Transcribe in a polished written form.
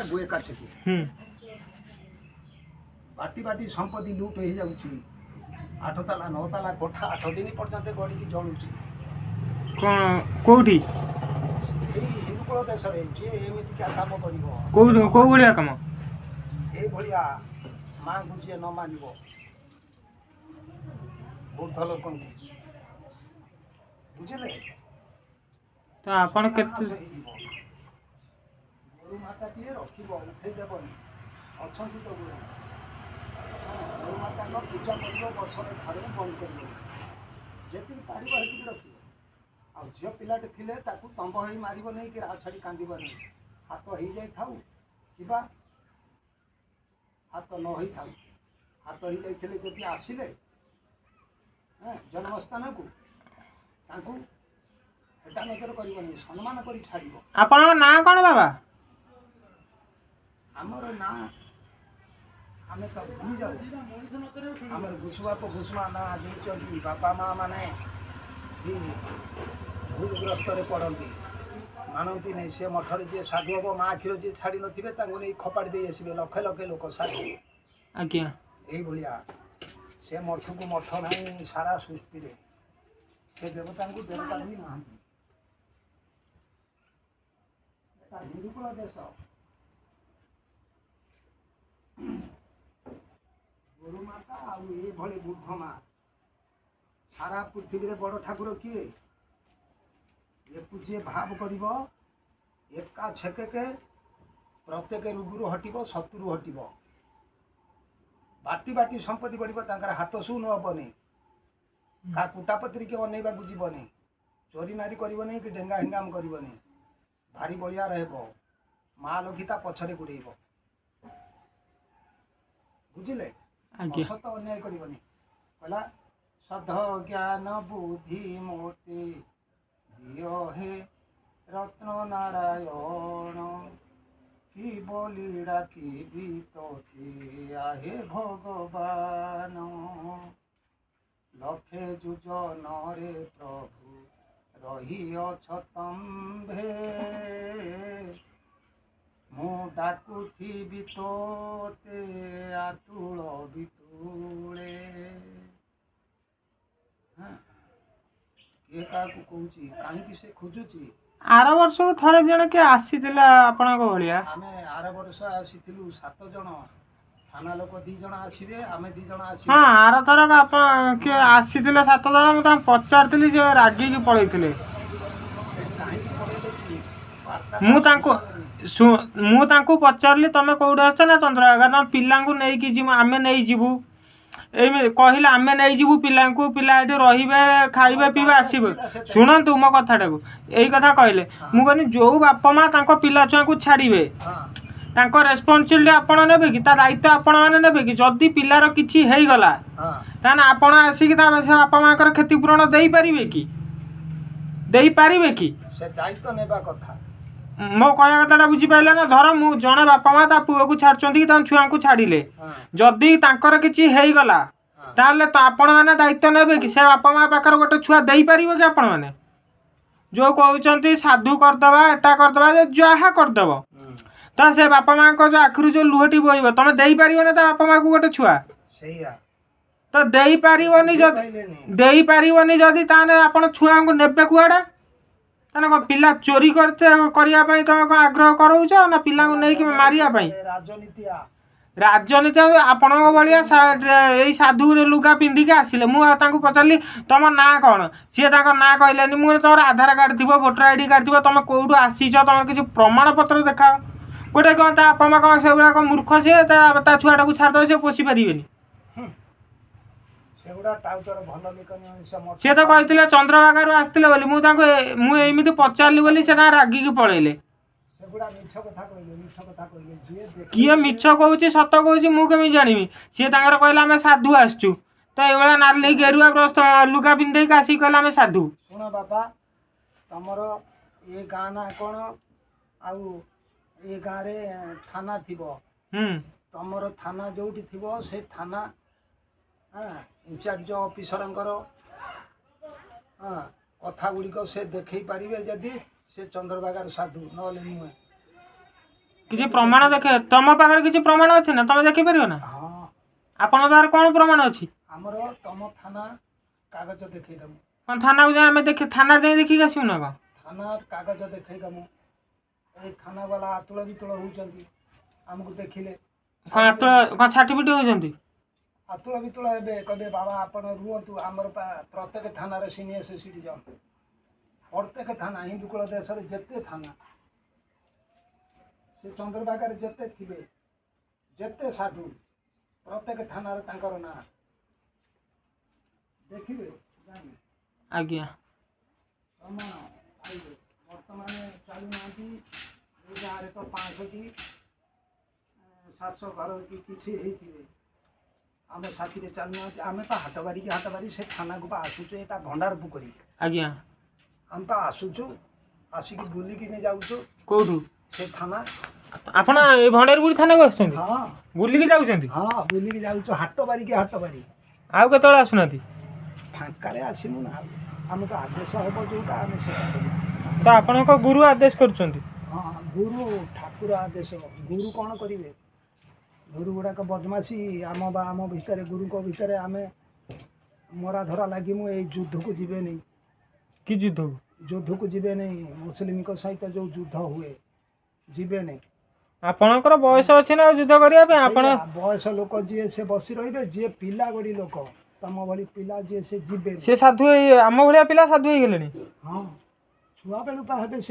गुए काछे बाटी बाटी संपत्ति लुट हो जाउची 8 ताला 9 ताला कोठा 8 दिन पर्यंत गड़ी की जलुची कोठी हिंदुकुल देश रे जे एमिति का काम करिवो को भलिया काम ए भलिया मां को जे न मानिबो बुद्ध लोक बुझले तो आपण केते गुरु माता टीए रखिबो उठै देबनी अछंती तो गुरु माता को पूजा करिबो वर्ष रे थरे बंद करिबो जेति पारिबो हेति रखिबो आ झियो पिलाटे थिले ताकू तंब होई मारिबो नै कि रा छडी कांदिबो नै हाथ होई जाई थाउ किबा हाथ न होई थाउ हाथ होई जाई थिले जति आसिले जन्मस्थान को ताकू एटा नजर करिबो नै सम्मान करी छाडिबो आपण ना कोन बाबा हमर ना हमें तो भूली जाऊ हमर घुसवा को घुसवा ना दे चली बापा माँ माने भी भूलग्रस्त रे पड़ती मानती नहीं से मठर जे साधु हम माँ क्षीर जे छाड़ी नथिबे तांगो नहीं खपाड़ी दे आसबे लक्ष लक्ष लोक साधु आज्ञा एई भलिया से मठ को मठ नहीं सारा सृष्टि रे से देवता को देवता ही ना हिंदुकुल देश गुरु माता आउ ये भले बुद्ध माँ सारा पृथ्वी रे बड़ ठाकुर किए ये पूछे भाव करिब एका छेके के प्रत्येक रोगरू हटिब शत्रु हटिब बाटी बाटी संपत्ति बढ़ हाथ शू न हेनी का कुटापत्री के अनेवा जीवनी चोरी नारी करनी कि डेंगा हिंगाम करनी भारी बलिया रह माँ लखिता पछरे गुड़ेब बुझिले असत अन्याय करनी कहला सद ज्ञान बुद्धि मोते दियो हे रत्न नारायण कि बोली डाकी बीतते आहे भगवान लखे जुजन रे प्रभु रही अछतंभे मु डाकुथी तोते आतुल बितुले किए का कहूची कहीं से खोजुची आर वर्ष को थरे जण के आसीतिला आपन को भलिया आमे आर वर्ष आसीतिलु 7 जण थाना लोक 2 जण आसीबे आमे 2 जण आसी हां आर थर का आपन के आसीतिले 7 जण मु त पचारतिली जे रागी की पळैतिले मु तांको पचारली तमे कोउडे आछ ना चंद्रभागा ना पिल्ला को नै कि जिमु आमे नै जिवु एमे कहिला आमे नै जिवु पिल्ला को पिल्ला एठी रहिबे खाइबे पीबे आसीबे सुनंतु मो कथाटा को एई कथा कहले मु कनि जो बापा मां तांको पिल्ला छुआ को छाड़ीबे तांको रेस्पोंसिबिलिटी आपण नेबे कि ता दायित्व आपण माने नेबे कि जदी पिल्लार किछि हेई गला ताना आपण आसी कि ता बापा मां कर क्षतिपूरण देई परिबे कि से दायित्व नेबा कथा मो कहया कथाटा बुझी पाइले ना धर मु जणे बापा मां ता पुओ को छाड़चंती कि ता छुआ को छाड़िले जदी तांकर किछि हेई गला ताले तो आपण माने दायित्व नेबे कि से बापा मां पाकर गोटे छुआ देई परिबो कि आपण माने जो कहउचंती साधु कर दबा एटा कर दबा जहा कर दबो तो से बापा मां को जो आखिर जो लुहटी बोइबो तमे देई परिबो ना ता बापा मां को गोटे छुआ सहीया तो देई परिबोनी जदी ताने आपण छुआ को नेबे कुआडा ताने को पिला चोरी करते करिया पई तमे को आग्रह करउछ ना पिला को नै कि मारिया पई राजनीति आपण को बलिया एई साधु लुगा पिंदी के आसिले मु तांको पचारली तम ना कोन सी तांको ना कहलेनी मु तोर आधार कार्ड थिबो वोटर आईडी कार्ड थिबो तमे कोउडू आसीछ तमे किछ प्रमाण पत्र देखा गोटे कौन ता बापा मां कौन से गुड़ा मूर्ख से ता छुआटा को छाड़ दो से पोषी परिबेनी सी तो कहते चंद्रभागा आसते बोली मु एमती पचारि बोली से रागिकी पलैले किए मिछ कहूँ सत कहूँ मुझे जानी सी कहला आम साधु आसचु तो ये नाली गेरुआ प्रस्त लुगा पिंधे आसिक कहला आम साधु शुण बापा तमर ये गाँ ना कौन आउ ये गाँव रे थाना थी तमर थाना जो से थाना इंचार्ज ऑफिसर कथा गुड़िक से देखे पारे जदि से चंद्रभागार साधु ना नुहे କିଛି ପ୍ରମାଣ ଦେଖେ ତମ ପାଖରେ କିଛି ପ୍ରମାଣ ଅଛି ନା ତମେ ଦେଖିପାରିବ ନା ହଁ ଆପଣଙ୍କ ପାଖରେ କ'ଣ ପ୍ରମାଣ ଅଛି ଆମର ତମ ଥାନା କାଗଜ ଦେଖେଇଦେବୁ କ'ଣ ଥାନାକୁ ଯାଇ ଆମେ ଦେଖି ଥାନାରେ ଯାଇ ଦେଖିକି ଆସିବୁ ନା କ'ଣ ଥାନା କାଗଜ ଦେଖେଇଦେବୁ ଏଇ ଥାନା ବାଲା ଆତୁଳ ବିତୁଳ ହେଉଛନ୍ତି ଆମକୁ ଦେଖିଲେ କ'ଣ କ'ଣ ଛାଟିପିଟି ହେଉଛନ୍ତି ଆତୁଳ ବିତୁଳ ହେବେ କହିବେ ବାବା ଆପଣ ରୁହନ୍ତୁ ଆମର ପ୍ରତ୍ୟେକ ଥାନାରେ ସିନିୟର ସିଟିଜନ୍ ପ୍ରତ୍ୟେକ ଥାନା ହିନ୍ଦୁକୁଳ ଦେଶରେ ଯେତେ ଥାନା ସେ ଚନ୍ଦ୍ରଭାଗାରେ ଯେତେ ଥିବେ ଯେତେ ସାଧୁ ପ୍ରତ୍ୟେକ ଥାନାରେ ତାଙ୍କର ନାଁ ଦେଖିବେ ଜାଣିବେ ଆଜ୍ଞା ପ୍ରମାଣ ପାଇବେ ବର୍ତ୍ତମାନ ଚାଲୁନାହାନ୍ତି ଏ ଗାଁରେ ତ 500ଟି 700 ଘର କି କିଛି ହେଇଥିବେ ଆମ ସାଥିରେ ଚାଲୁନାହାନ୍ତି ଆମେ ତ ହାଟ ବାରି ସେ ଥାନାକୁ ବା ଆସୁଛୁ ଏଇଟା ଭଣ୍ଡାର ପୋଖରୀ ଆଜ୍ଞା ଆମେ ପା ଆସୁଛୁ ଆସିକି ବୁଲିକିନି ଯାଉଛୁ କେଉଁଠୁ ସେ ଥାନା ଆପଣ ଏ ଭଣ୍ଡାରପୁର ଥାନାକୁ ଆସୁଛନ୍ତି ହଁ ବୁଲିକି ଯାଉଛନ୍ତି ହଁ ବୁଲିକି ଯାଉଛୁ ହାଟ ବାରି ଆଉ କେତେବେଳେ ଆସୁନାହାନ୍ତି ଫାଙ୍କାରେ ଆସିନୁ ନା ଆମକୁ ଆଦେଶ ହେବ ଯେଉଁଟା ଆମେ ସେଟା କରିବୁ ତ ଆପଣଙ୍କ ଗୁରୁ ଆଦେଶ କରୁଛନ୍ତି ହଁ ଗୁରୁ ଠାକୁର ଆଦେଶ ଗୁରୁ କ'ଣ କରିବେ ଗୁରୁ ଗୁଡ଼ାକ ବଦମାସି ଆମ ଭିତରେ ଗୁରୁଙ୍କ ଭିତରେ ଆମେ ମରା ଧରା ଲାଗିମୁ ଏଇ ଯୁଦ୍ଧକୁ ଯିବେନି କି ଯୁଦ୍ଧକୁ ଯିବେନି ମୁସଲିମଙ୍କ ସହିତ ଯେଉଁ ଯୁଦ୍ଧ ହୁଏ ଯିବେନି ଆପଣଙ୍କର ବୟସ ଅଛି ନା ଯୁଦ୍ଧ କରିବା ପାଇଁ ଆପଣ ବୟସ ଲୋକ ଯିଏ ସେ ବସି ରହିବେ ଯିଏ ପିଲା ଗଡ଼ି ଲୋକ ତମ ଭଳି ପିଲା ଯିଏ ସେ ଯିବେ ସେ ସାଧୁ ଆମ ଭଳିଆ ପିଲା ସାଧୁ ହେଇଗଲେଣି ହଁ ଛୁଆ ବେଳୁ ପା ହେବେ ସେ